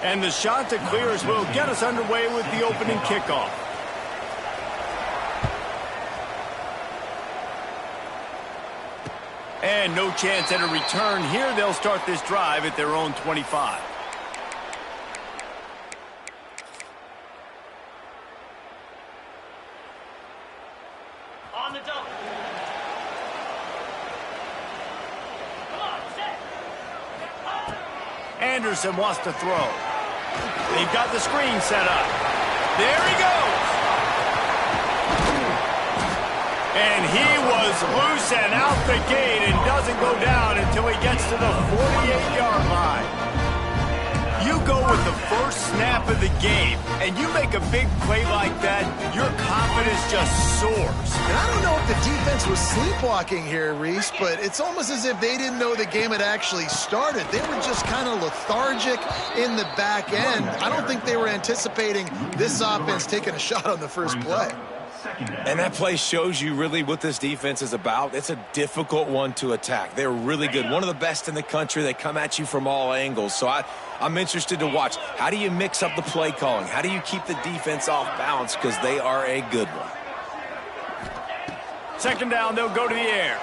And the shot to clears will get us underway with the opening kickoff. And no chance at a return here. They'll start this drive at their own 25. On the double. Come on, set. Anderson wants to throw. They've got the screen set up. There he goes. And he was loose and out the gate and doesn't go down until he gets to the 48-yard line. You go with the first snap of the game, and you make a big play like that, your confidence just soars. And I don't know if the defense was sleepwalking here, Reese, but it's almost as if they didn't know the game had actually started. They were just kind of lethargic in the back end. I don't think they were anticipating this offense taking a shot on the first play. And that play shows you really what this defense is about. It's a difficult one to attack. They're really good. One of the best in the country. They come at you from all angles. So I'm interested to watch. How do you mix up the play calling? How do you keep the defense off balance? Because they are a good one. Second down, they'll go to the air.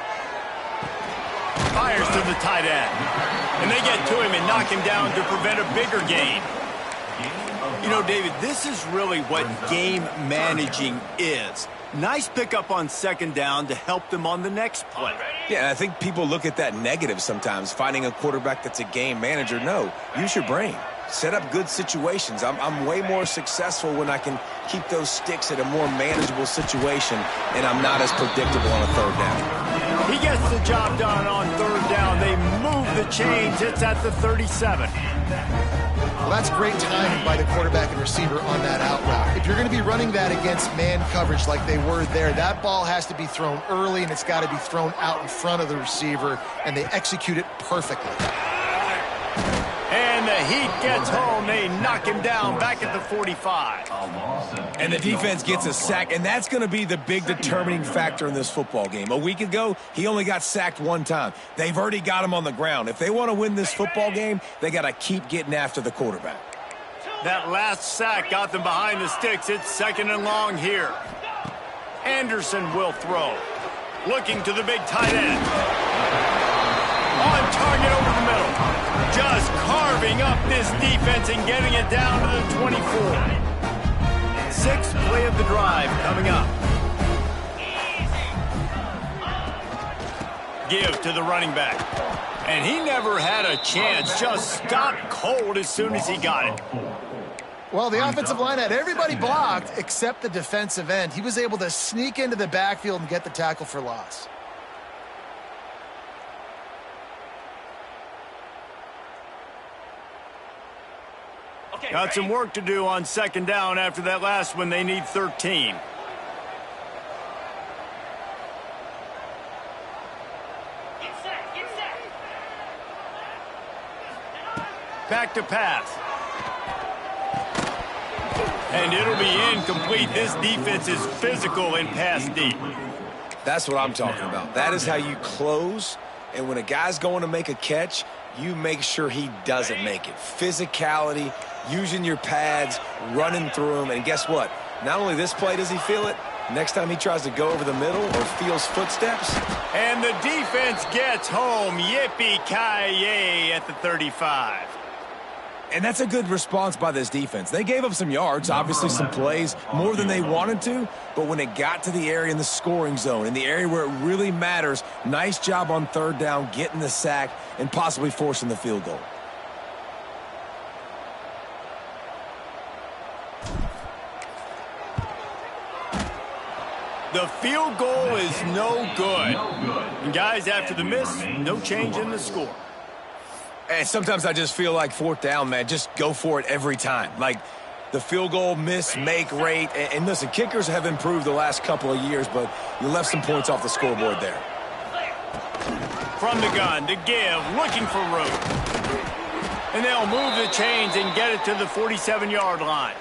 Fires to the tight end. And they get to him and knock him down to prevent a bigger gain. You know, David, this is really what game managing is. Nice pickup on second down to help them on the next play. Yeah, I think people look at that negative sometimes, finding a quarterback that's a game manager. No, use your brain. Set up good situations. I'm way more successful when I can keep those sticks at a more manageable situation, and I'm not as predictable on a third down. He gets the job done on third down. They move the chains. It's at the 37. Well, that's great timing by the quarterback and receiver on that out route. If you're going to be running that against man coverage like they were there, that ball has to be thrown early, and it's got to be thrown out in front of the receiver, and they execute it perfectly. And the Heat gets home. They knock him down back at the 45. And the defense gets a sack, and that's going to be the big determining factor in this football game. A week ago, he only got sacked one time. They've already got him on the ground. If they want to win this football game, they got to keep getting after the quarterback. That last sack got them behind the sticks. It's second and long here. Anderson will throw. Looking to the big tight end. On target over the middle. Just carving up this defense and getting it down to the 24. Sixth play of the drive coming up. Give to the running back. And he never had a chance. Just stopped cold as soon as he got it. Well, the offensive line had everybody blocked except the defensive end. He was able to sneak into the backfield and get the tackle for loss. Got some work to do on second down after that last one. They need 13. Get set. Back to pass. And it'll be incomplete. This defense is physical and pass deep. That's what I'm talking about. That is how you close. And when a guy's going to make a catch, you make sure he doesn't make it. Physicality, using your pads, running through them. And guess what? Not only this play does he feel it, next time he tries to go over the middle or feels footsteps. And the defense gets home. Yippee-ki-yay at the 35. And that's a good response by this defense. They gave up some yards, obviously some plays, more than they wanted to, but when it got to the area in the scoring zone, in the area where it really matters, nice job on third down, getting the sack, and possibly forcing the field goal. The field goal is no good. And guys, after the miss, no change in the score. And sometimes I just feel like fourth down, man, just go for it every time. Like the field goal miss, make rate. And listen, kickers have improved the last couple of years, but you left some points off the scoreboard there. From the gun to give, looking for room. And they'll move the chains and get it to the 47-yard line.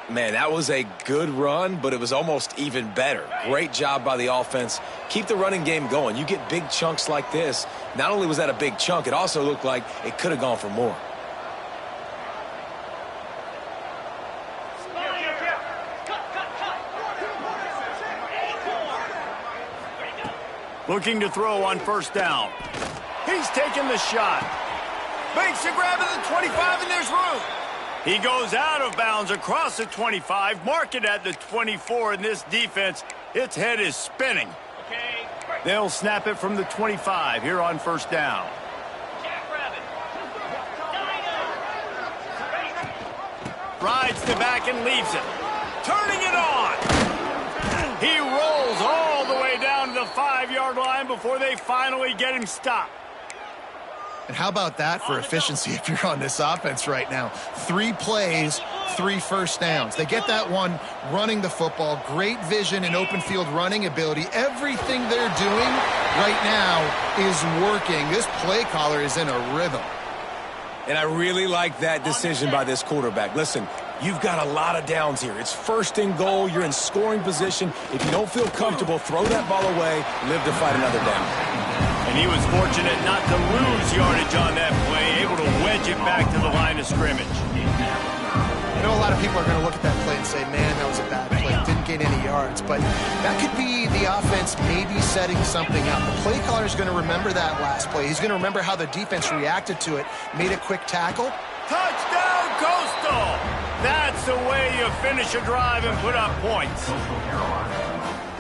Man, that was a good run, but it was almost even better. Great job by the offense. Keep the running game going. You get big chunks like this. Not only was that a big chunk, it also looked like it could have gone for more. Looking to throw on first down. He's taking the shot. Makes a grab at the 25, and there's room. He goes out of bounds across the 25, mark it at the 24, and this defense, its head is spinning. They'll snap it from the 25 here on first down. Rides the back and leaves it. Turning it on. He rolls all the way down to the 5-yard line before they finally get him stopped. And how about that for efficiency if you're on this offense right now? 3 plays, 3 first downs. They get that one running the football. Great vision and open field running ability. Everything they're doing right now is working. This play caller is in a rhythm. And I really like that decision by this quarterback. Listen, you've got a lot of downs here. It's first and goal. You're in scoring position. If you don't feel comfortable, throw that ball away. Live to fight another down. And he was fortunate not to lose yardage on that play, able to wedge it back to the line of scrimmage. I know a lot of people are going to look at that play and say, man, that was a bad play. Didn't gain any yards. But that could be the offense maybe setting something up. The play caller is going to remember that last play. He's going to remember how the defense reacted to it, made a quick tackle. Touchdown, Coastal! That's the way you finish a drive and put up points.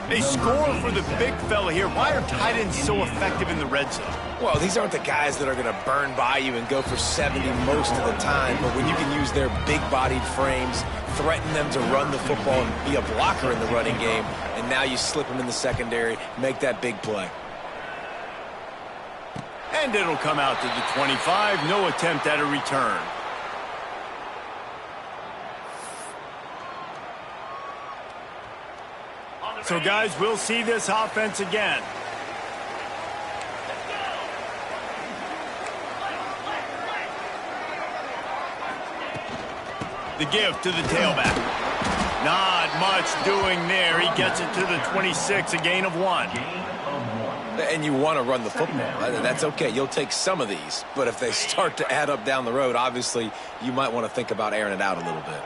They score for the big fella here. Why are tight ends so effective in the red zone? Well, these aren't the guys that are going to burn by you and go for 70 most of the time, but when you can use their big-bodied frames, threaten them to run the football and be a blocker in the running game, and now you slip them in the secondary, make that big play. And it'll come out to the 25. No attempt at a return. So, guys, we'll see this offense again. The give to the tailback. Not much doing there. He gets it to the 26, a gain of 1. And you want to run the football. That's okay. You'll take some of these. But if they start to add up down the road, obviously, you might want to think about airing it out a little bit.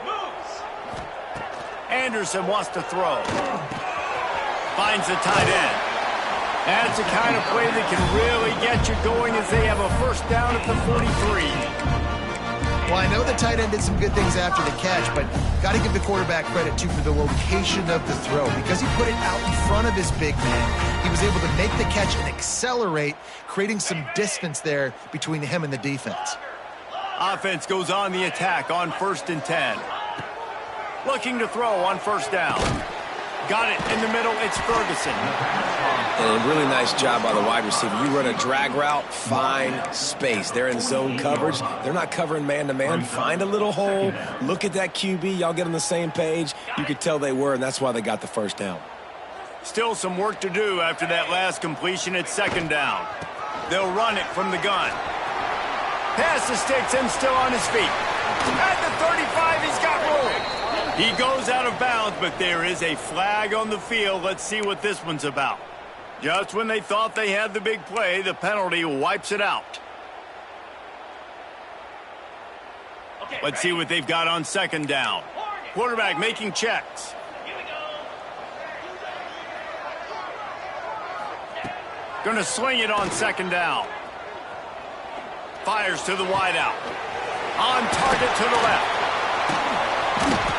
Anderson wants to throw. Finds the tight end. That's the kind of play that can really get you going as they have a first down at the 43. Well, I know the tight end did some good things after the catch, but got to give the quarterback credit, too, for the location of the throw. Because he put it out in front of his big man, he was able to make the catch and accelerate, creating some distance there between him and the defense. Offense goes on the attack on 1st and 10. Looking to throw on first down. Got it in the middle. It's Ferguson. And a really nice job by the wide receiver. You run a drag route, find space. They're in zone coverage. They're not covering man-to-man. Find a little hole. Look at that QB. Y'all get on the same page. You could tell they were, and that's why they got the first down. Still some work to do after that last completion at 2nd down. They'll run it from the gun. Pass the sticks and still on his feet. At the 35, he's got room. He goes out of bounds, but there is a flag on the field. Let's see what this one's about. Just when they thought they had the big play, the penalty wipes it out. Let's see what they've got on 2nd down. Quarterback making checks. Gonna sling it on 2nd down. Fires to the wideout. On target to the left.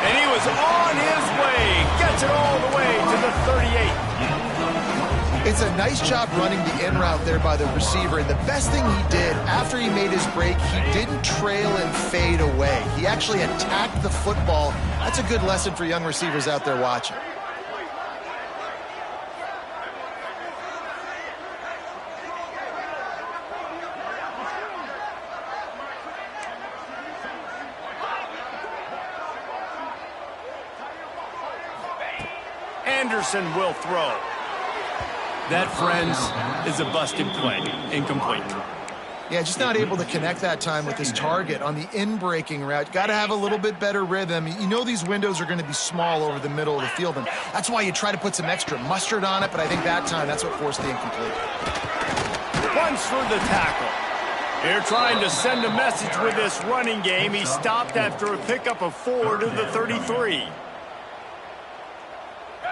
And he was on his way. Gets it all the way to the 38. It's a nice job running the in route there by the receiver. And the best thing he did after he made his break, he didn't trail and fade away. He actually attacked the football. That's a good lesson for young receivers out there watching. Anderson will throw. That, friends, is a busted play. Incomplete. Yeah, just not able to connect that time with his target on the in-breaking route. Got to have a little bit better rhythm. You know these windows are going to be small over the middle of the field, and that's why you try to put some extra mustard on it, but I think that time that's what forced the incomplete. Once for the tackle. They're trying to send a message with this running game. He stopped after a pickup of 4 to the 33.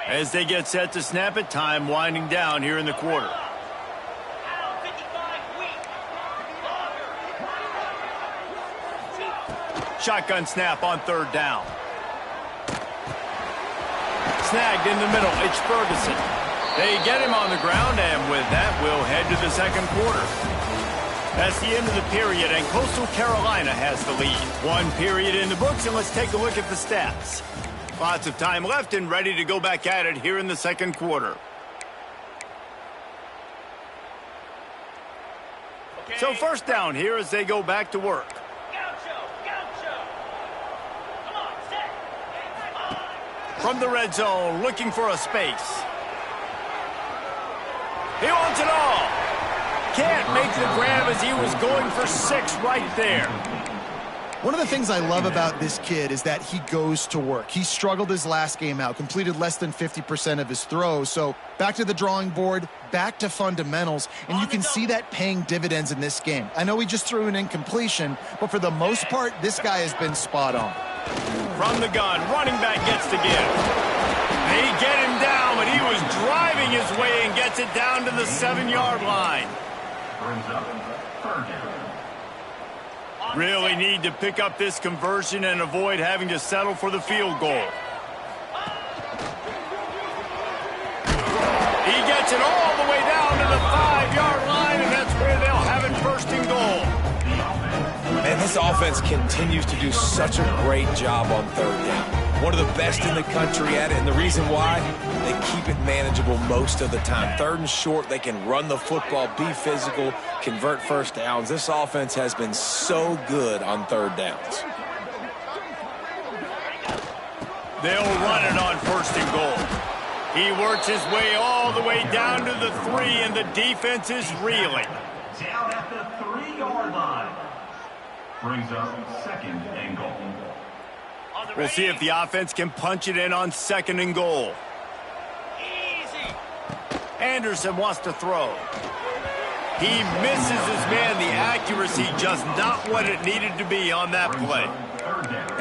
As they get set to snap it, time winding down here in the quarter. Shotgun snap on third down. Snagged in the middle. It's Ferguson. They get him on the ground, and with that, we'll head to the second quarter. That's the end of the period, and Coastal Carolina has the lead. One period in the books, and let's take a look at the stats. Lots of time left and ready to go back at it here in the second quarter. Okay. So first down here as they go back to work. Gaucho, gaucho. Come on, set. From the red zone, looking for a space. He wants it all. Can't make the grab as he was going for 6 right there. One of the things I love about this kid is that he goes to work. He struggled his last game out, completed less than 50% of his throws. So back to the drawing board, back to fundamentals, and you can see that paying dividends in this game. I know he just threw an incompletion, but for the most part, this guy has been spot on. From the gun, running back gets the give. They get him down, but he was driving his way and gets it down to the 7-yard line. Brings up third down. Really need to pick up this conversion and avoid having to settle for the field goal. He gets it all the way down to the 5-yard line, and that's where they'll have it first and goal. Man, this offense continues to do such a great job on third down. One of the best in the country at it, and the reason why, they keep it manageable most of the time. Third and short, they can run the football, be physical, convert first downs. This offense has been so good on third downs. They'll run it on first and goal. He works his way all the way down to the 3, and the defense is reeling. Down at the 3-yard line. Brings up second and goal. We'll see if the offense can punch it in on second and goal. Easy. Anderson wants to throw. He misses his man. The accuracy just not what it needed to be on that play.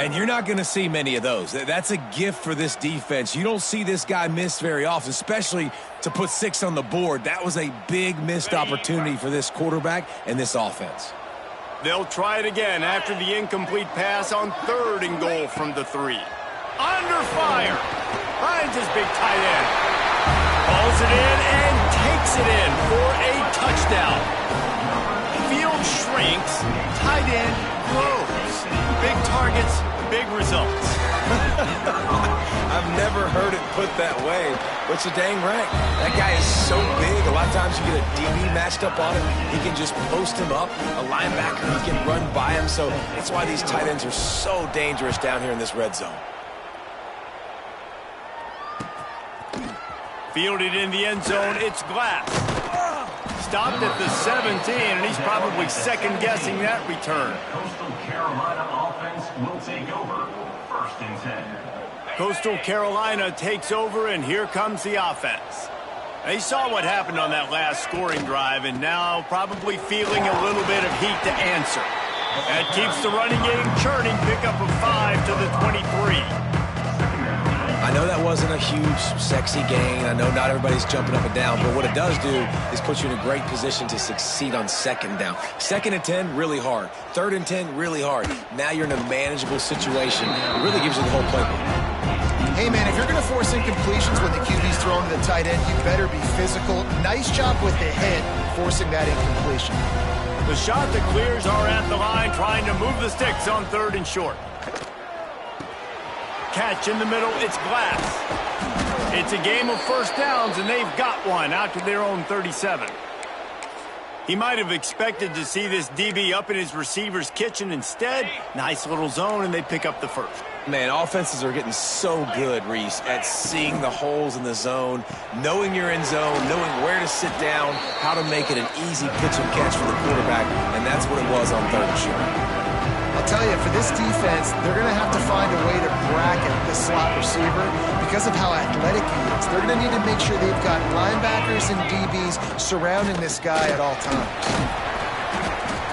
And you're not going to see many of those. That's a gift for this defense. You don't see this guy miss very often, especially to put 6 on the board. That was a big missed opportunity for this quarterback and this offense. They'll try it again after the incomplete pass on third and goal from the 3. Under fire. Finds his big tight end. Hauls it in and takes it in for a touchdown. Field shrinks. Tight end grows. Big targets, big results. I've never heard it put that way, but you're dang right. That guy is so big. A lot of times you get a DB matched up on him. He can just post him up. A linebacker, he can run by him. So that's why these tight ends are so dangerous down here in this red zone. Fielded in the end zone, it's Glass. Stopped at the 17, and he's probably second-guessing that return. Coastal Carolina offense will take over. First and 10. Coastal Carolina takes over, and here comes the offense. They saw what happened on that last scoring drive, and now probably feeling a little bit of heat to answer. That keeps the running game churning. Pick up a 5 to the 23. I know that wasn't a huge, sexy gain. I know not everybody's jumping up and down, but what it does do is put you in a great position to succeed on second down. Second and 10, really hard. Third and 10, really hard. Now you're in a manageable situation. It really gives you the whole playbook. Hey, man, if you're going to force incompletions when the QB's throwing to the tight end, you better be physical. Nice job with the hit, forcing that incompletion. The shot that clears are at the line, trying to move the sticks on third and short. Catch in the middle, it's Glass. It's a game of first downs, and they've got one out to their own 37. He might have expected to see this DB up in his receiver's kitchen. Instead, nice little zone, and they pick up the first. Man, offenses are getting so good, Reese, at seeing the holes in the zone, knowing you're in zone, knowing where to sit down, how to make it an easy pitch and catch for the quarterback, and that's what it was on third and short. I'll tell you, for this defense, they're going to have to find a way to bracket the slot receiver because of how athletic he is. They're going to need to make sure they've got linebackers and DBs surrounding this guy at all times.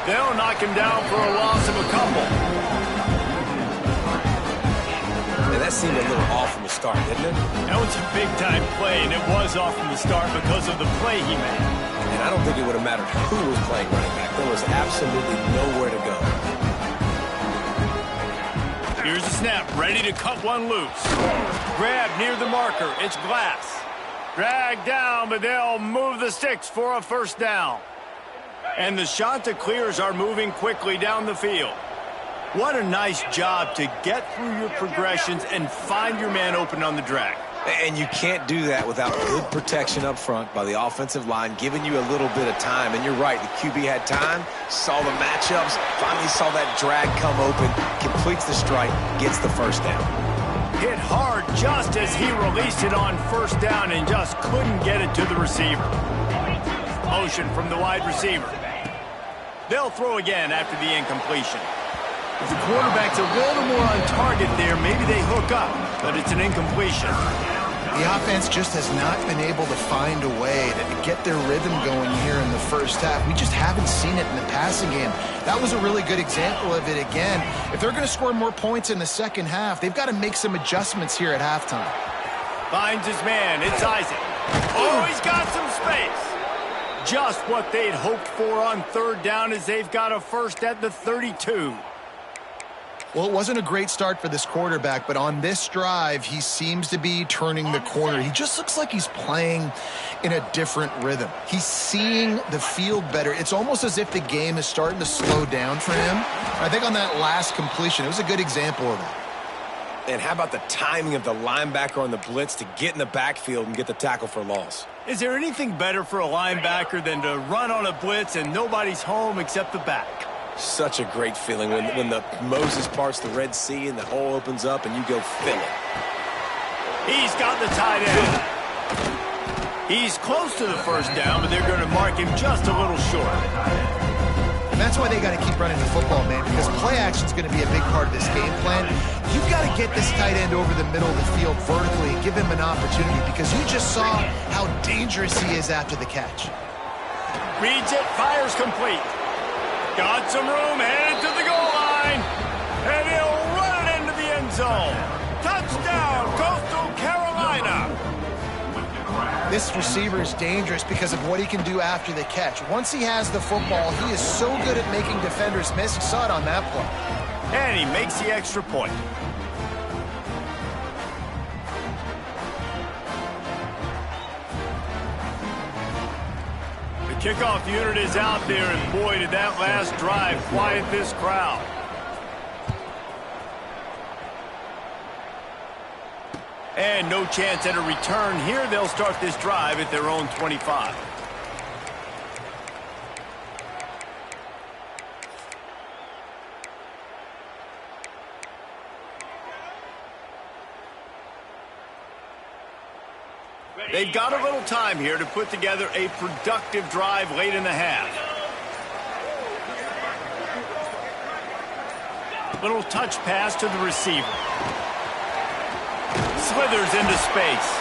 They'll knock him down for a loss of a couple. Man, that seemed a little off from the start, didn't it? That was a big-time play, and it was off from the start because of the play he made. And I don't think it would have mattered who was playing running back. There was absolutely nowhere to go. snap, ready to cut one loose. Grab near the marker. It's Glass. Drag down, but they'll move the sticks for a first down. And the Shanta Clears are moving quickly down the field. What a nice job to get through your progressions and find your man open on the drag. And you can't do that without good protection up front by the offensive line, giving you a little bit of time. And you're right, the QB had time, saw the matchups, finally saw that drag come open, completes the strike, gets the first down. Hit hard just as he released it on first down and just couldn't get it to the receiver. Motion from the wide receiver. They'll throw again after the incompletion. If the quarterback's a little more on target there, maybe they hook up, but it's an incompletion. The offense just has not been able to find a way to get their rhythm going here in the first half. We just haven't seen it in the passing game. That was a really good example of it again. If they're going to score more points in the second half, they've got to make some adjustments here at halftime. Finds his man. It's Isaac. Oh, he's got some space. Just what they'd hoped for on third down as they've got a first at the 32. Well, it wasn't a great start for this quarterback, but on this drive, he seems to be turning the corner. He just looks like he's playing in a different rhythm. He's seeing the field better. It's almost as if the game is starting to slow down for him. I think on that last completion, it was a good example of that. And how about the timing of the linebacker on the blitz to get in the backfield and get the tackle for loss? Is there anything better for a linebacker than to run on a blitz and nobody's home except the back? Such a great feeling when the Moses parts the Red Sea and the hole opens up and you go fill it. He's got the tight end. He's close to the first down, but they're going to mark him just a little short. And that's why they got to keep running the football, man, because play action is going to be a big part of this game plan. You've got to get this tight end over the middle of the field vertically and give him an opportunity, because you just saw how dangerous he is after the catch. Reads it, fires complete. Got some room, headed to the goal line. And he'll run it into the end zone. Touchdown, Coastal Carolina. This receiver is dangerous because of what he can do after the catch. Once he has the football, he is so good at making defenders miss. You saw it on that play. And he makes the extra point. Kickoff unit is out there, and boy, did that last drive quiet this crowd. And no chance at a return here. They'll start this drive at their own 25. They've got a little time here to put together a productive drive late in the half. Little touch pass to the receiver. Slithers into space.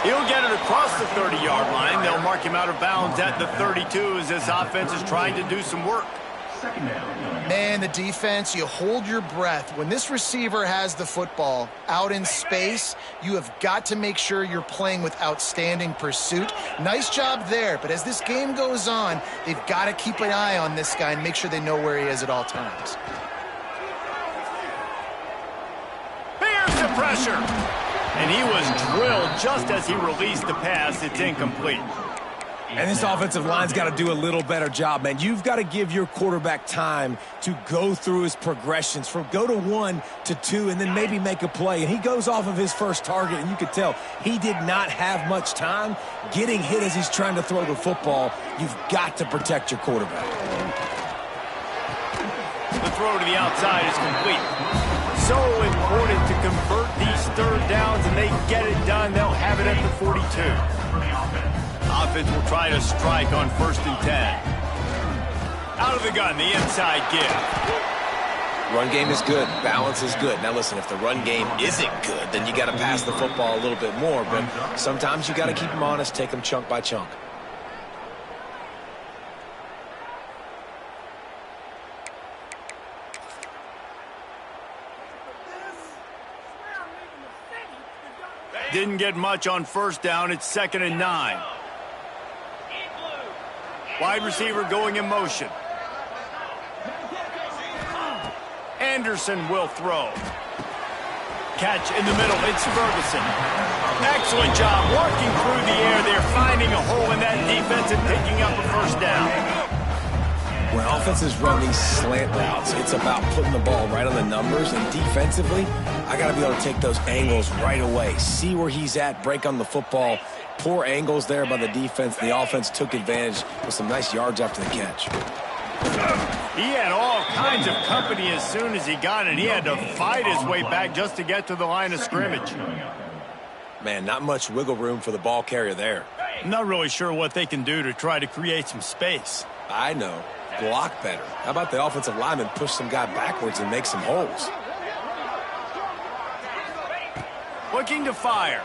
He'll get it across the 30-yard line. They'll mark him out of bounds at the 32 as this offense is trying to do some work. Man, the defense, you hold your breath. When this receiver has the football out in space, you have got to make sure you're playing with outstanding pursuit. Nice job there, but as this game goes on, they've got to keep an eye on this guy and make sure they know where he is at all times. Here's the pressure. And he was drilled just as he released the pass. It's incomplete. And this offensive line's got to do a little better job, man. You've got to give your quarterback time to go through his progressions from go to 1 to 2 and then maybe make a play. And he goes off of his first target, and you could tell he did not have much time getting hit as he's trying to throw the football. You've got to protect your quarterback. The throw to the outside is complete. So important to convert these third downs, and they get it done. They'll have it at the 42. Offense will try to strike on 1st and 10. Out of the gun, the inside give. Run game is good. Balance is good. Now listen, if the run game isn't good, then you got to pass the football a little bit more. But sometimes you got to keep them honest, take them chunk by chunk. Didn't get much on 1st down. It's 2nd and 9. Wide receiver going in motion. Anderson will throw. Catch in the middle. It's Ferguson. Excellent job working through the air. They're finding a hole in that defense and picking up a first down. When offenses run these slant routes, it's about putting the ball right on the numbers, and defensively, I got to be able to take those angles right away. See where he's at, break on the football. Poor angles there by the defense. The offense took advantage with some nice yards after the catch. He had all kinds of company as soon as he got it. He had to fight his way back just to get to the line of scrimmage. Man, not much wiggle room for the ball carrier there. I'm not really sure what they can do to try to create some space. I know. Block better. How about the offensive lineman push some guy backwards and make some holes? Looking to fire.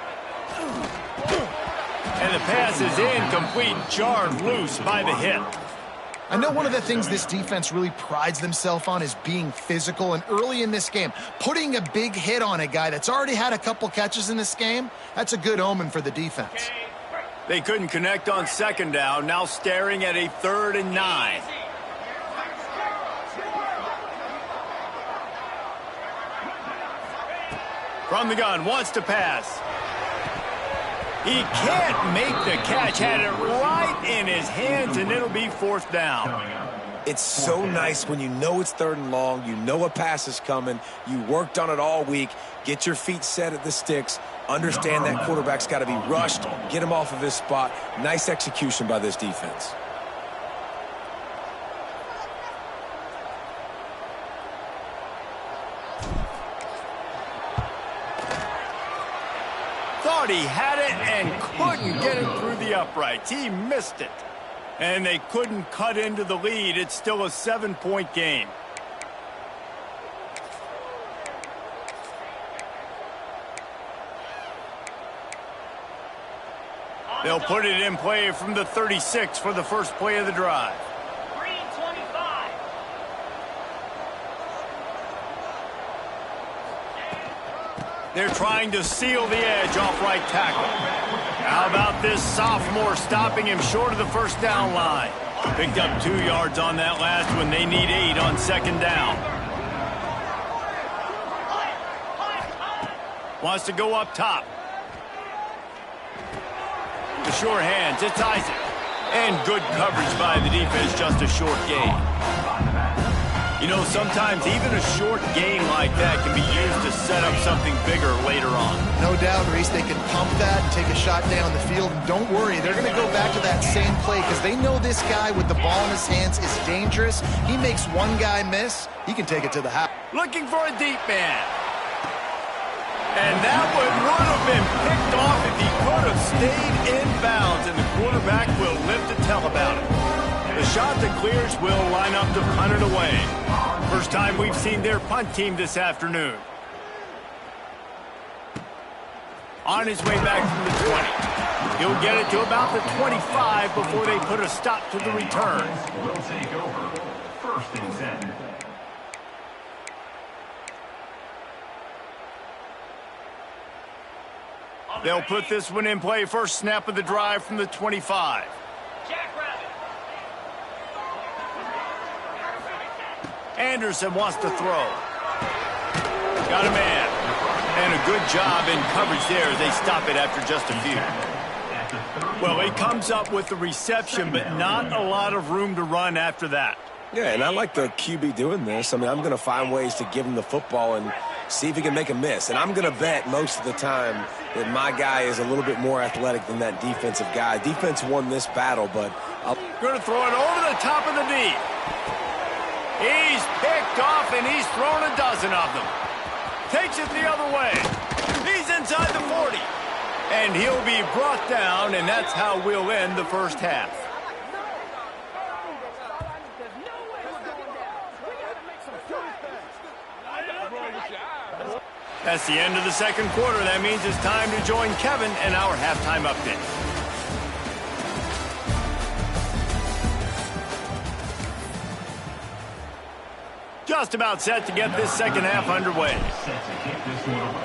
And the pass is incomplete, jarred loose by the hit. I know one of the things this defense really prides themselves on is being physical, and early in this game, putting a big hit on a guy that's already had a couple catches in this game, that's a good omen for the defense. They couldn't connect on second down, now staring at a 3rd and 9. From the gun, wants to pass. He can't make the catch, had it right in his hands, and it'll be 4th down. It's so nice when you know it's 3rd and long, you know a pass is coming, you worked on it all week, get your feet set at the sticks, understand that quarterback's got to be rushed, get him off of his spot. Nice execution by this defense. Thought he had it and couldn't get it through the uprights. He missed it. And they couldn't cut into the lead. It's still a 7-point game. They'll put it in play from the 36 for the first play of the drive. Green 25. They're trying to seal the edge off right tackle. How about this sophomore stopping him short of the first down line? Picked up 2 yards on that last one. They need 8 on second down. Wants to go up top. The sure hands, it's Isaac. And good coverage by the defense, just a short gain. You know, sometimes even a short gain like that can be used to set up something bigger later on. No doubt, Reese, they can pump that and take a shot down the field. And don't worry, they're going to go back to that same play because they know this guy with the ball in his hands is dangerous. He makes one guy miss, he can take it to the house. Looking for a deep man. And that one would have been picked off if he could have stayed in bounds, and the quarterback will live to tell about it. The shot that clears will line up to punt it away. First time we've seen their punt team this afternoon. On his way back from the 20. He'll get it to about the 25 before they put a stop to the return. Will take over. 1st and 10. They'll put this one in play. First snap of the drive from the 25. Jackrabbit. Anderson wants to throw. Got a man. And a good job in coverage there as they stop it after just a few. Well, he comes up with the reception, but not a lot of room to run after that. Yeah, and I like the QB doing this. I mean, I'm going to find ways to give him the football and see if he can make a miss. And I'm going to bet most of the time that my guy is a little bit more athletic than that defensive guy. Defense won this battle, but Going to throw it over the top of the knee. He's picked off, and he's thrown a dozen of them. Takes it the other way. He's inside the 40. And he'll be brought down, and that's how we'll end the first half. That's the end of the second quarter. That means it's time to join Kevin and our halftime update. Just about set to get this second half underway. Set to kick this one away.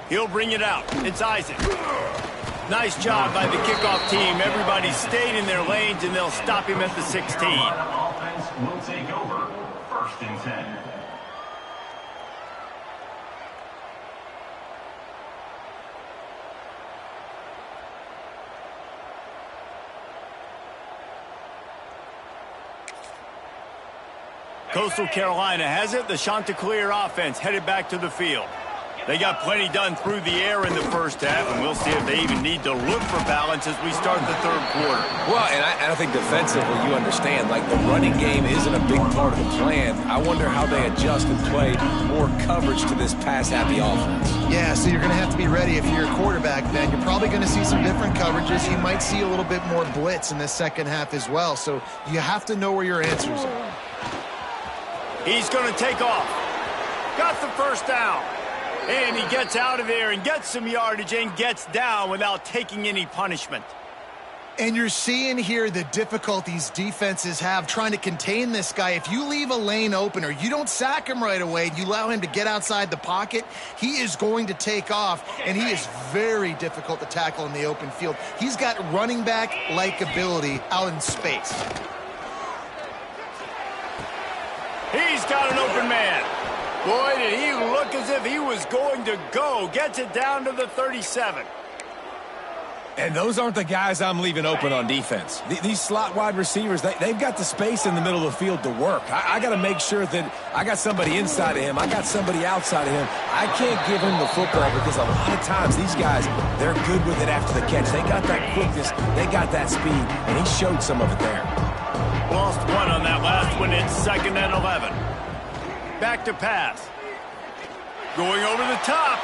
He'll bring it out. It's Isaac. Nice job by the kickoff team. Everybody stayed in their lanes, and they'll stop him at the 16. Offense will take over. 1st and 10. Coastal Carolina has it. The Chanticleer offense headed back to the field. They got plenty done through the air in the first half, and we'll see if they even need to look for balance as we start the 3rd quarter. Well, and I think defensively, you understand, like the running game isn't a big part of the plan. I wonder how they adjust and play more coverage to this pass-happy offense. Yeah, so you're going to have to be ready if you're a quarterback, Ben. You're probably going to see some different coverages. You might see a little bit more blitz in the second half as well, so you have to know where your answers are. He's going to take off. Got the first down. And he gets out of there and gets some yardage and gets down without taking any punishment. And you're seeing here the difficulties defenses have trying to contain this guy. If you leave a lane open or you don't sack him right away, you allow him to get outside the pocket, he is going to take off, and he is very difficult to tackle in the open field. He's got running back-like ability out in space. He's got an open man. Boy, did he look as if he was going to go. Gets it down to the 37. And those aren't the guys I'm leaving open on defense. These slot wide receivers, they've got the space in the middle of the field to work. I got to make sure that I got somebody inside of him. I got somebody outside of him. I can't give him the football because a lot of times these guys, they're good with it after the catch. They got that quickness. They got that speed, and he showed some of it there. Lost one on that last one. It's 2nd and 11. Back to pass. Going over the top.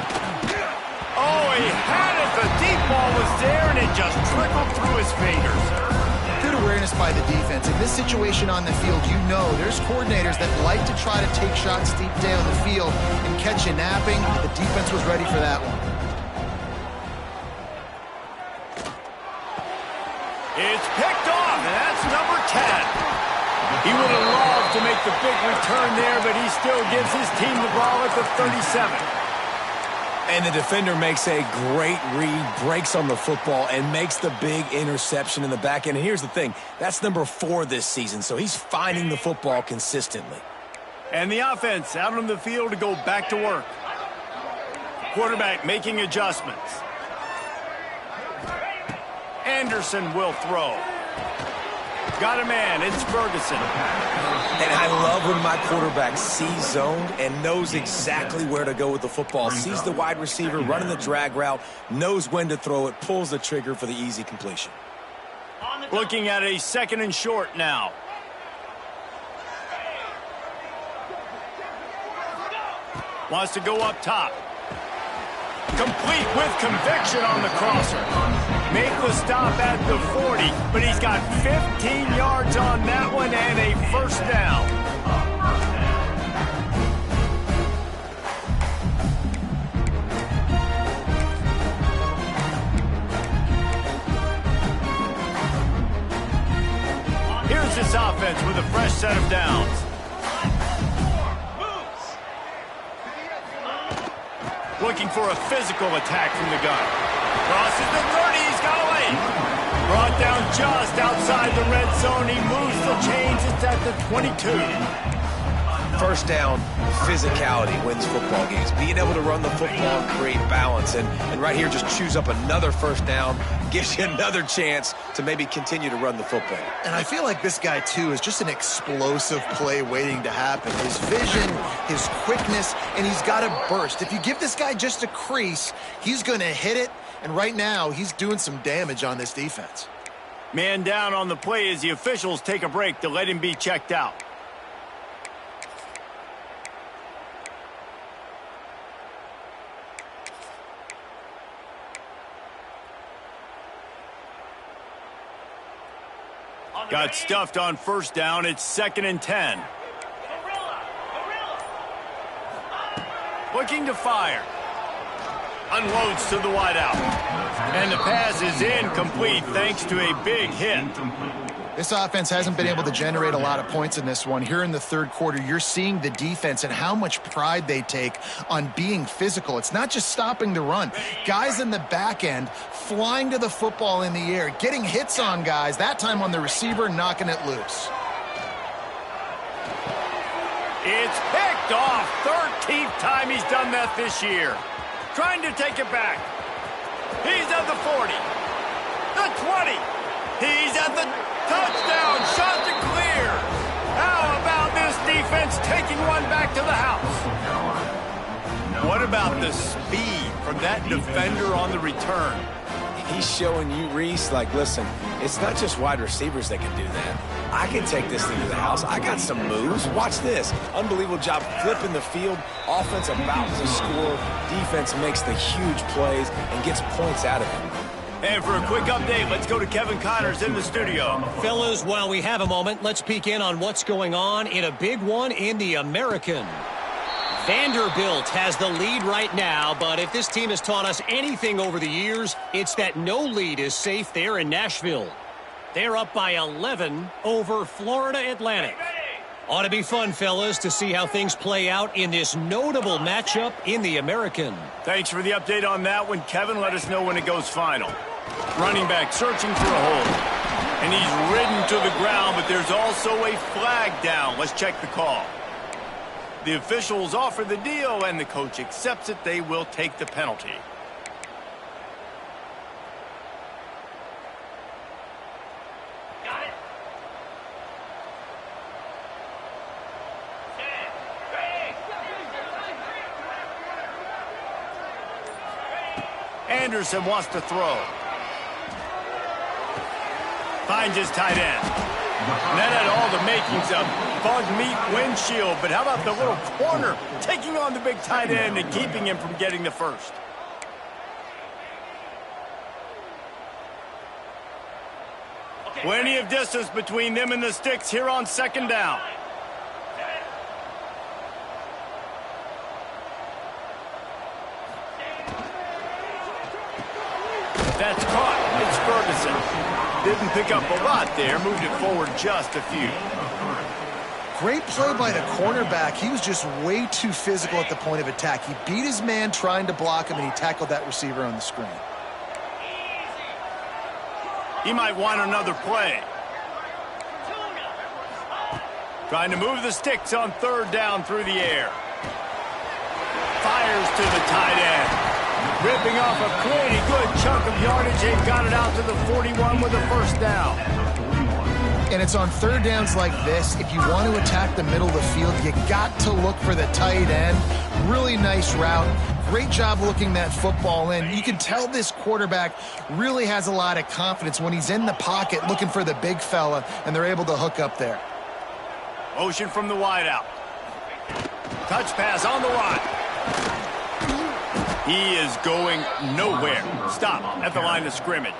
Oh, he had it. The deep ball was there, and it just trickled through his fingers. Good awareness by the defense. In this situation on the field, you know there's coordinators that like to try to take shots deep down the field and catch you napping. The defense was ready for that one. It's picked off, and that's number 10. He would have loved to make the big return there, but he still gives his team the ball at the 37. And the defender makes a great read, breaks on the football, and makes the big interception in the back end. And here's the thing, that's number 4 this season, so he's finding the football consistently. And the offense out on the field to go back to work. Quarterback making adjustments. Anderson will throw. Got a man, it's Ferguson. And I love when my quarterback sees zoned and knows exactly where to go with the football. Sees the wide receiver running the drag route, knows when to throw it, pulls the trigger for the easy completion. Looking at a 2nd and short now. Wants to go up top. Complete with conviction on the crosser. Make the stop at the 40, but he's got 15 yards on that one and a first down. Here's this offense with a fresh set of downs. Looking for a physical attack from the gun. Crosses the 30, he's got away. Brought down just outside the red zone. He moves the chains, it's at the 22. First down, physicality wins football games. Being able to run the football and create balance. And right here, just choose up another first down, gives you another chance to maybe continue to run the football. And I feel like this guy, too, is just an explosive play waiting to happen. His vision, his quickness, and he's got a burst. If you give this guy just a crease, he's going to hit it. And right now, he's doing some damage on this defense. Man down on the play as the officials take a break to let him be checked out. Got stuffed on first down. It's 2nd and 10. Looking to fire. Unloads to the wideout. And the pass is incomplete thanks to a big hit. This offense hasn't been able to generate a lot of points in this one. Here in the third quarter, you're seeing the defense and how much pride they take on being physical. It's not just stopping the run. Guys in the back end flying to the football in the air, getting hits on guys, that time on the receiver, knocking it loose. It's picked off. 13th time he's done that this year. Trying to take it back. He's at the 40. The 20. He's at the touchdown. Shot to clear. How about this defense taking one back to the house? What about the speed from that defender on the return? He's showing you, Reese, like, listen, it's not just wide receivers that can do that. I can take this thing to the house. I got some moves. Watch this. Unbelievable job flipping the field. Offense about to score. Defense makes the huge plays and gets points out of it. And for a quick update, let's go to Kevin Connors in the studio. Fellas, while we have a moment, let's peek in on what's going on in a big one in the American. Vanderbilt has the lead right now, but if this team has taught us anything over the years, it's that no lead is safe there in Nashville. They're up by 11 over Florida Atlantic. Ought to be fun, fellas, to see how things play out in this notable matchup in the American. Thanks for the update on that one, Kevin. Let us know when it goes final. Running back searching for a hole. And he's ridden to the ground, but there's also a flag down. Let's check the call. The officials offer the deal, and the coach accepts it. They will take the penalty. Got it. Anderson wants to throw. Finds his tight end. And that had all the makings of bug meat windshield, but how about the little corner taking on the big tight end and keeping him from getting the first? Plenty of distance between them and the sticks here on second down. That's caught. It's Ferguson. Didn't pick up a lot there. Moved it forward just a few. Great play by the cornerback. He was just way too physical at the point of attack. He beat his man trying to block him, and he tackled that receiver on the screen. He might want another play. Trying to move the sticks on third down through the air. Fires to the tight end. Ripping off a pretty good chunk of yardage. They've got it out to the 41 with a first down. And it's on third downs like this. If you want to attack the middle of the field, you got to look for the tight end. Really nice route. Great job looking that football in. You can tell this quarterback really has a lot of confidence when he's in the pocket looking for the big fella, and they're able to hook up there. Motion from the wideout. Touch pass on the run. He is going nowhere. Stop at the line of scrimmage.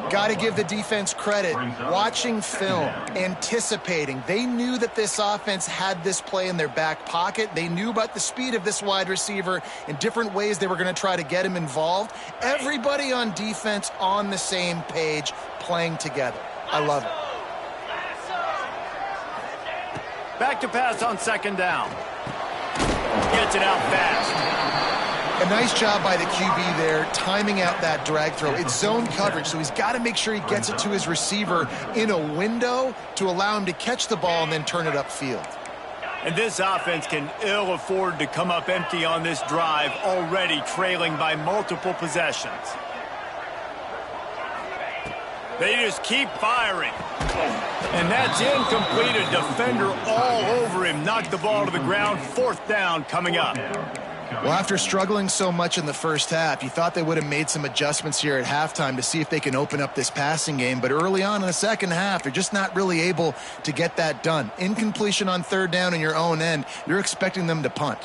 Got to give the defense credit. Watching film, anticipating. They knew that this offense had this play in their back pocket. They knew about the speed of this wide receiver in different ways they were going to try to get him involved. Everybody on defense on the same page, playing together. I love it. Back to pass on second down. Gets it out fast. A nice job by the QB there, timing out that drag throw. It's zone coverage, so he's got to make sure he gets it to his receiver in a window to allow him to catch the ball and then turn it upfield. And this offense can ill afford to come up empty on this drive, already trailing by multiple possessions. They just keep firing. And that's incomplete. A defender all over him. Knocked the ball to the ground. Fourth down coming up. Well, after struggling so much in the first half, you thought they would have made some adjustments here at halftime to see if they can open up this passing game. But early on in the second half, they're just not really able to get that done. Incompletion on third down in your own end, you're expecting them to punt.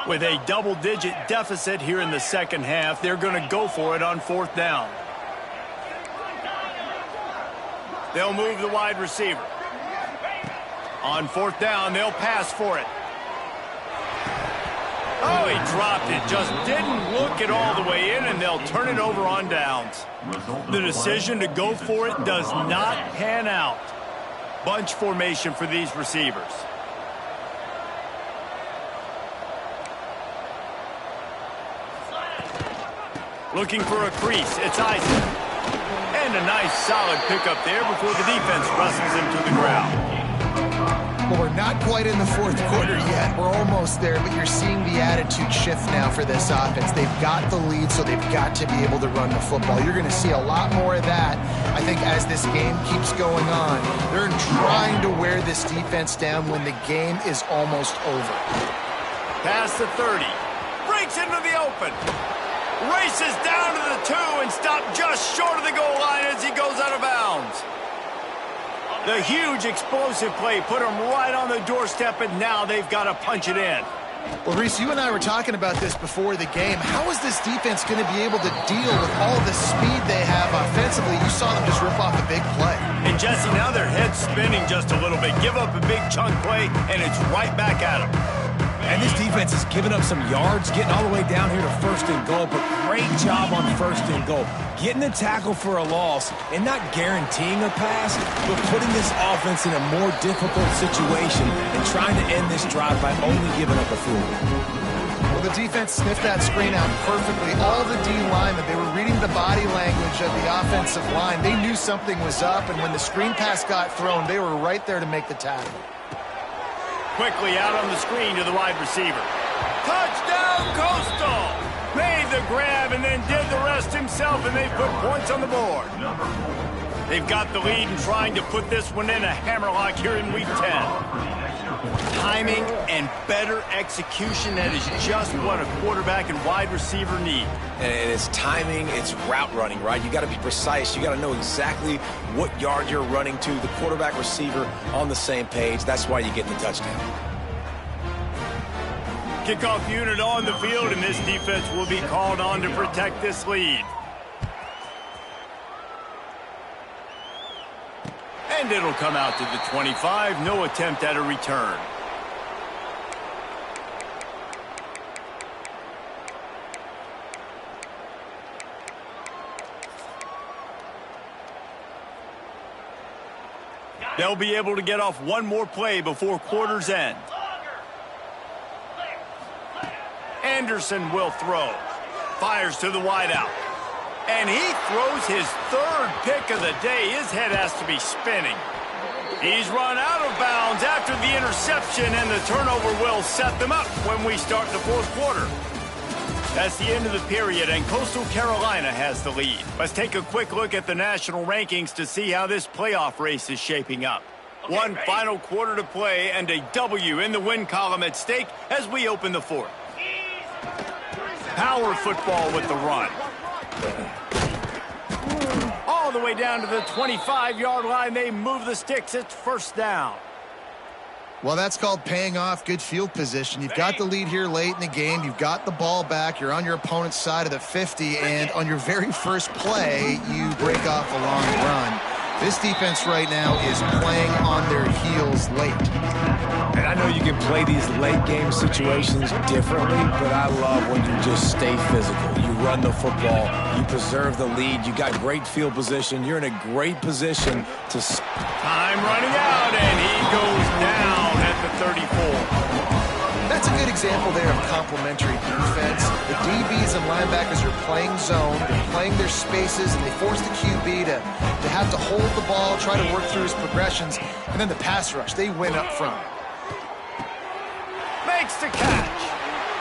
With a double-digit deficit here in the second half, they're going to go for it on fourth down. They'll move the wide receiver. On fourth down, they'll pass for it. Oh, he dropped it. Just didn't look it all the way in, and they'll turn it over on downs. The decision to go for it does not pan out. Bunch formation for these receivers. Looking for a crease. It's Isaac. And a nice solid pickup there before the defense wrestles him to the ground. Well, we're not quite in the fourth quarter yet. We're almost there, but you're seeing the attitude shift now for this offense. They've got the lead, so they've got to be able to run the football. You're going to see a lot more of that, I think, as this game keeps going on. They're trying to wear this defense down when the game is almost over. Past the 30. Breaks into the open. Races down to the 2 and stopped just short of the goal line as he goes out of bounds. The huge explosive play put them right on the doorstep, and now they've got to punch it in. Well, Reese, you and I were talking about this before the game. How is this defense going to be able to deal with all the speed they have offensively? You saw them just rip off a big play. And, Jesse, now their head's spinning just a little bit. Give up a big chunk play, and it's right back at them. And this defense has given up some yards, getting all the way down here to first and goal, but great job on first and goal. Getting the tackle for a loss and not guaranteeing a pass, but putting this offense in a more difficult situation and trying to end this drive by only giving up a field goal. Well, the defense sniffed that screen out perfectly. All the D linemen, they were reading the body language of the offensive line. They knew something was up, and when the screen pass got thrown, they were right there to make the tackle. Quickly out on the screen to the wide receiver. Touchdown, Coastal! Made the grab and then did the rest himself, and they put points on the board. They've got the lead and trying to put this one in a hammerlock here in Week 10. Timing and better execution, that is just what a quarterback and wide receiver need. And it's timing, it's route running, right? You got to be precise. You got to know exactly what yard you're running to. The quarterback, receiver on the same page. That's why you get the touchdown. Kickoff unit on the field, and this defense will be called on to protect this lead. And it'll come out to the 25. No attempt at a return. They'll be able to get off one more play before quarter's end. Anderson will throw. Fires to the wideout. And he throws his third pick of the day. His head has to be spinning. He's run out of bounds after the interception, and the turnover will set them up when we start the fourth quarter. That's the end of the period, and Coastal Carolina has the lead. Let's take a quick look at the national rankings to see how this playoff race is shaping up. One final quarter to play, and a W in the win column at stake as we open the fourth. Power football with the run. All the way down to the 25-yard line. They move the sticks. It's first down. Well, that's called paying off good field position. You've got the lead here late in the game. You've got the ball back. You're on your opponent's side of the 50, and on your very first play, you break off a long run. This defense right now is playing on their heels late. And I know you can play these late game situations differently, but I love when you just stay physical. You run the football, you preserve the lead, you got great field position, you're in a great position to... Time running out, and he goes down at the 34. That's a good example there of complementary defense. The DBs and linebackers are playing zone, they're playing their spaces, and they force the QB to have to hold the ball, try to work through his progressions, and then the pass rush, they win up front. Makes the catch.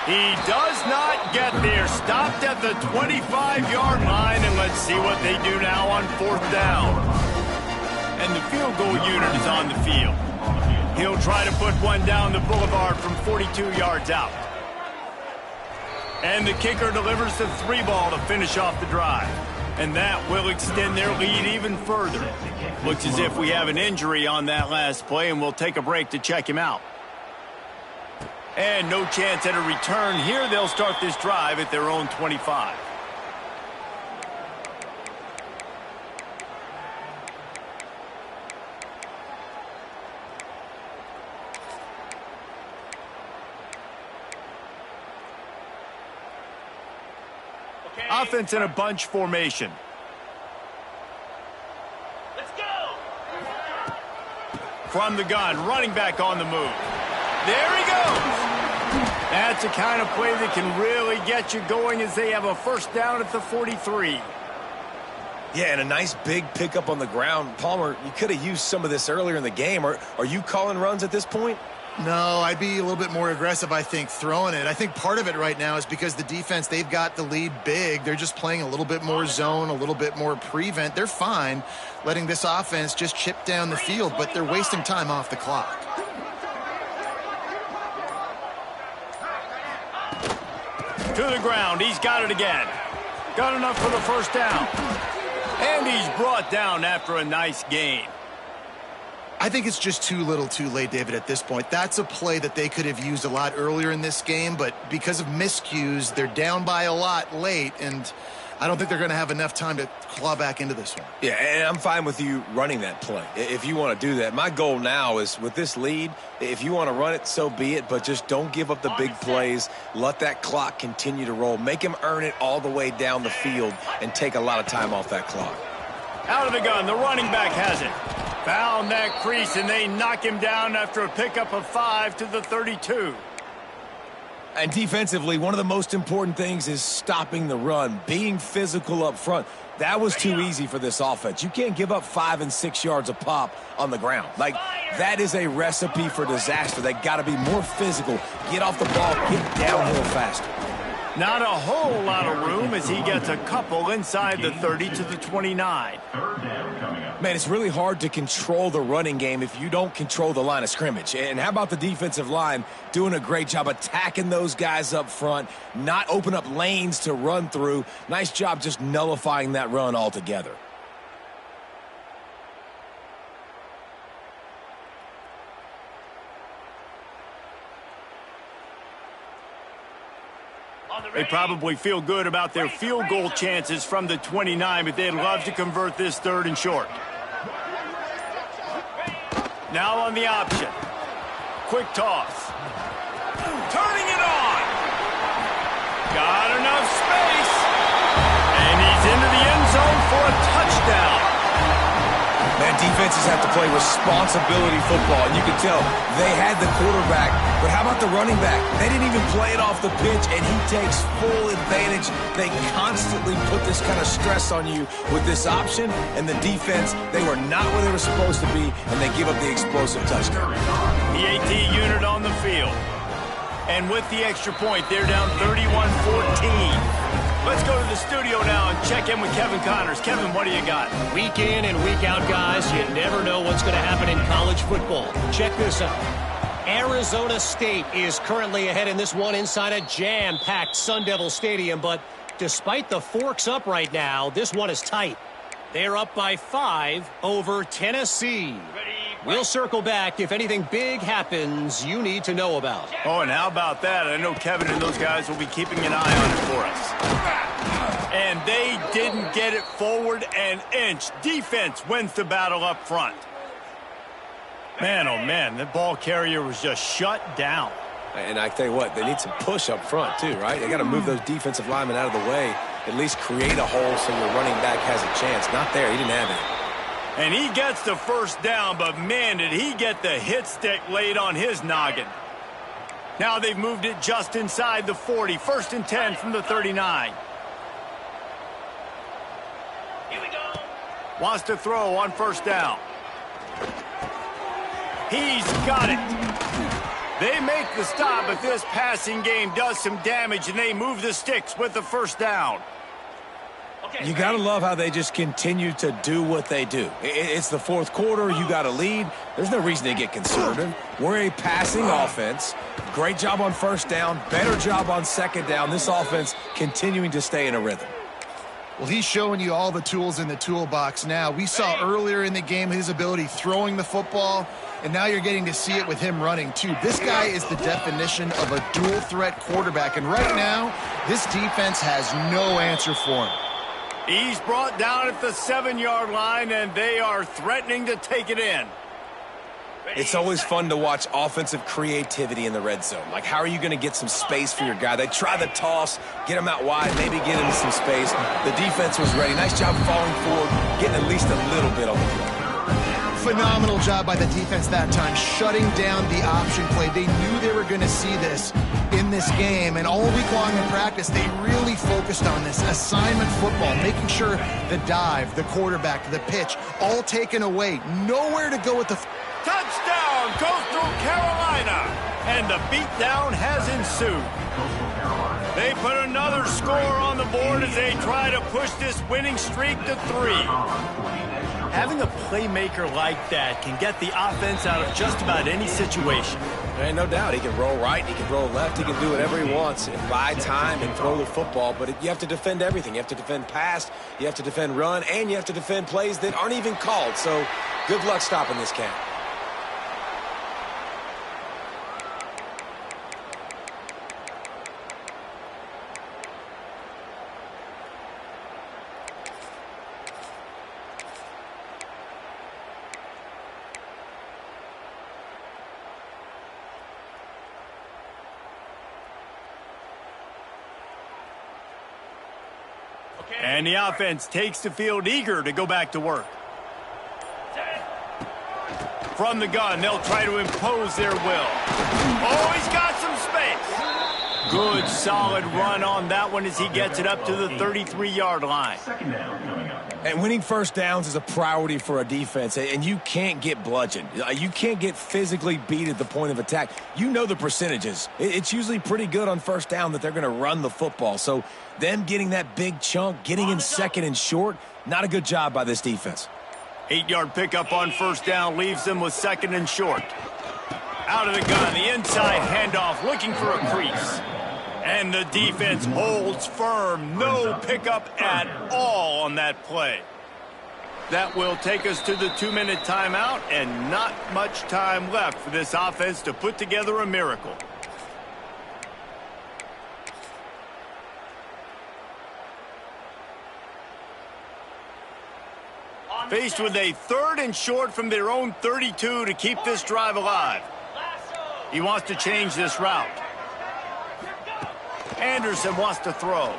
He does not get there. Stopped at the 25-yard line, and let's see what they do now on fourth down. And the field goal unit is on the field. He'll try to put one down the boulevard from 42 yards out. And the kicker delivers the 3-ball to finish off the drive. And that will extend their lead even further. Looks as if we have an injury on that last play, and we'll take a break to check him out. And no chance at a return here. They'll start this drive at their own 25. Offense in a bunch formation. Let's go. From the gun, running back on the move. There he goes. That's the kind of play that can really get you going as they have a first down at the 43. Yeah, and a nice big pickup on the ground. Palmer, you could have used some of this earlier in the game. Are you calling runs at this point? No, I'd be a little bit more aggressive, I think, throwing it. I think part of it right now is because the defense, they've got the lead big. They're just playing a little bit more zone, a little bit more prevent. They're fine letting this offense just chip down the field, but they're wasting time off the clock. To the ground. He's got it again. Got enough for the first down. And he's brought down after a nice gain. I think it's just too little too late, David, at this point. That's a play that they could have used a lot earlier in this game, but because of miscues, they're down by a lot late, and I don't think they're going to have enough time to claw back into this one. Yeah, and I'm fine with you running that play if you want to do that. My goal now is with this lead, if you want to run it, so be it, but just don't give up the big plays. Let that clock continue to roll. Make him earn it all the way down the field and take a lot of time off that clock. Out of the gun, the running back has it. Found that crease, and they knock him down after a pickup of 5 to the 32. And defensively, one of the most important things is stopping the run, being physical up front. That was too easy for this offense. You can't give up 5 and 6 yards a pop on the ground. Like, that is a recipe for disaster. They got to be more physical, get off the ball, get downhill faster. Not a whole lot of room as he gets a couple inside the 30 to the 29. Third down coming up. Man, it's really hard to control the running game if you don't control the line of scrimmage. And how about the defensive line doing a great job attacking those guys up front, not open up lanes to run through. Nice job just nullifying that run altogether. They probably feel good about their field goal chances from the 29, but they'd love to convert this 3rd and short. Now on the option. Quick toss. Turning it on. Got enough space. And he's into the end zone for a touchdown. Man, defenses have to play responsibility football, and you can tell they had the quarterback, but how about the running back? They didn't even play it off the pitch, and he takes full advantage. They constantly put this kind of stress on you with this option, and the defense, they were not where they were supposed to be, and they give up the explosive touchdown. The AT unit on the field. And with the extra point, they're down 31-14. Let's go to the studio now and check in with Kevin Connors. Kevin, what do you got? Week in and week out, guys, you never know what's going to happen in college football. Check this out. Arizona State is currently ahead in this one inside a jam-packed Sun Devil Stadium, but despite the forks up right now, this one is tight. They're up by 5 over Tennessee. We'll circle back if anything big happens you need to know about. Oh, and how about that? I know Kevin and those guys will be keeping an eye on it for us. And they didn't get it forward an inch. Defense wins the battle up front. Man, oh man, the ball carrier was just shut down. And I tell you what, they need some push up front too, right? They got to move those defensive linemen out of the way, at least create a hole so your running back has a chance. Not there, he didn't have it. And he gets the first down, but man, did he get the hit stick laid on his noggin. Now they've moved it just inside the 40. 1st and 10 from the 39. Here we go. Wants to throw on 1st down. He's got it. They make the stop, but this passing game does some damage, and they move the sticks with the 1st down. You got to love how they just continue to do what they do. It's the 4th quarter. You got a lead. There's no reason to get conservative. We're a passing offense. Great job on 1st down. Better job on 2nd down. This offense continuing to stay in a rhythm. Well, he's showing you all the tools in the toolbox now. We saw earlier in the game his ability throwing the football, and now you're getting to see it with him running, too. This guy is the definition of a dual-threat quarterback, and right now, this defense has no answer for him. He's brought down at the 7-yard line, and they are threatening to take it in. It's always fun to watch offensive creativity in the red zone. Like, how are you going to get some space for your guy? They try the toss, get him out wide, maybe get into some space. The defense was ready. Nice job falling forward, getting at least a little bit on the play. Phenomenal job by the defense that time, shutting down the option play. They knew they were going to see this in this game, and all week long in practice, they really focused on this assignment football, making sure the dive, the quarterback, the pitch, all taken away. Nowhere to go with the... Touchdown, Coastal Carolina. And the beatdown has ensued. They put another score on the board as they try to push this winning streak to 3. Having a playmaker like that can get the offense out of just about any situation. There ain't no doubt. He can roll right, he can roll left, he can do whatever he wants and buy time and throw the football, but you have to defend everything. You have to defend pass, you have to defend run, and you have to defend plays that aren't even called. So good luck stopping this cat. And the offense takes the field eager to go back to work. From the gun, they'll try to impose their will. Oh, he's got some space. Good, solid run on that one as he gets it up to the 33-yard line. Second down coming up. And winning first downs is a priority for a defense, and you can't get bludgeoned. You can't get physically beat at the point of attack. You know the percentages. It's usually pretty good on first down that they're going to run the football. So them getting that big chunk, getting in second and short, not a good job by this defense. 8-yard pickup on first down leaves them with second and short. Out of the gun, the inside handoff, looking for a crease. And the defense holds firm. No pickup at all on that play. That will take us to the 2-minute timeout, and not much time left for this offense to put together a miracle. Faced with a 3rd and short from their own 32 to keep this drive alive. He wants to change this route. Anderson wants to throw.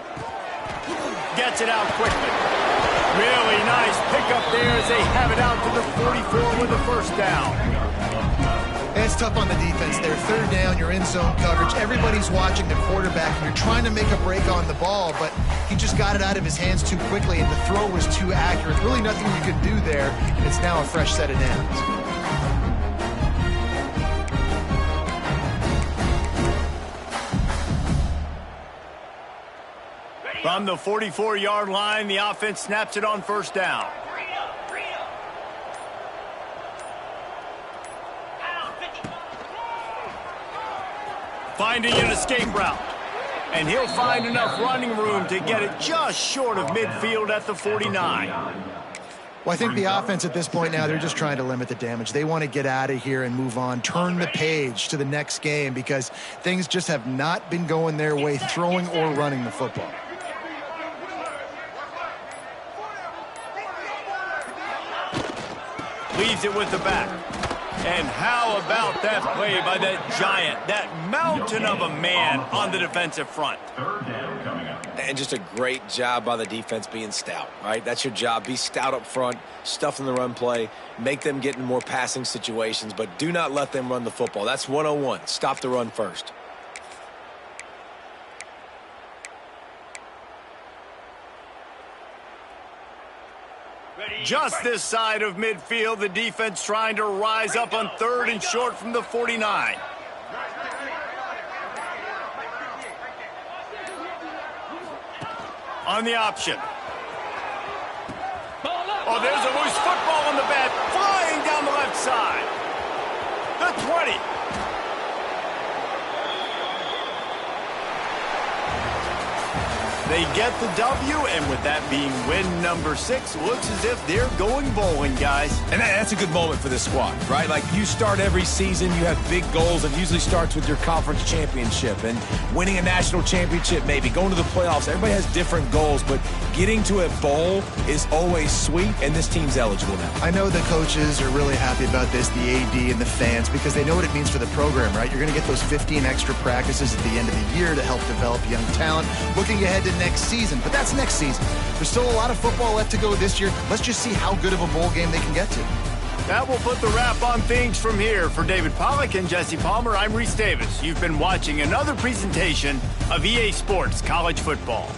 Gets it out quickly. Really nice pickup there as they have it out to the 44 with a first down. It's tough on the defense there. 3rd down, you're in zone coverage. Everybody's watching the quarterback, and you're trying to make a break on the ball, but he just got it out of his hands too quickly, and the throw was too accurate. Really nothing you could do there, and it's now a fresh set of downs. From the 44-yard line, the offense snaps it on first down. Finding an escape route. And he'll find enough running room to get it just short of midfield at the 49. Well, I think the offense at this point now, they're just trying to limit the damage. They want to get out of here and move on, turn the page to the next game because things just have not been going their way, throwing or running the football. Leaves it with the back. And how about that play by that giant, that mountain of a man on the defensive front? 3rd down coming up. And just a great job by the defense being stout, right? That's your job. Be stout up front, stuff in the run play, make them get in more passing situations, but do not let them run the football. That's 101. Stop the run first. Just this side of midfield, the defense trying to rise up on 3rd and short from the 49. On the option. Oh, there's a loose football on the bat, flying down the left side. The 20. They get the W, and with that being win number 6, looks as if they're going bowling, guys. And that's a good moment for this squad, right? Like, you start every season, you have big goals. It usually starts with your conference championship and winning a national championship, maybe going to the playoffs. Everybody has different goals, but getting to a bowl is always sweet, and this team's eligible now. I know the coaches are really happy about this, the AD and the fans, because they know what it means for the program, right? You're going to get those 15 extra practices at the end of the year to help develop young talent. Looking ahead to next season, but that's next season. There's still a lot of football left to go this year. Let's just see how good of a bowl game they can get to. That will put the wrap on things from here. For David Pollack and Jesse Palmer, I'm Reese Davis. You've been watching another presentation of EA Sports College Football.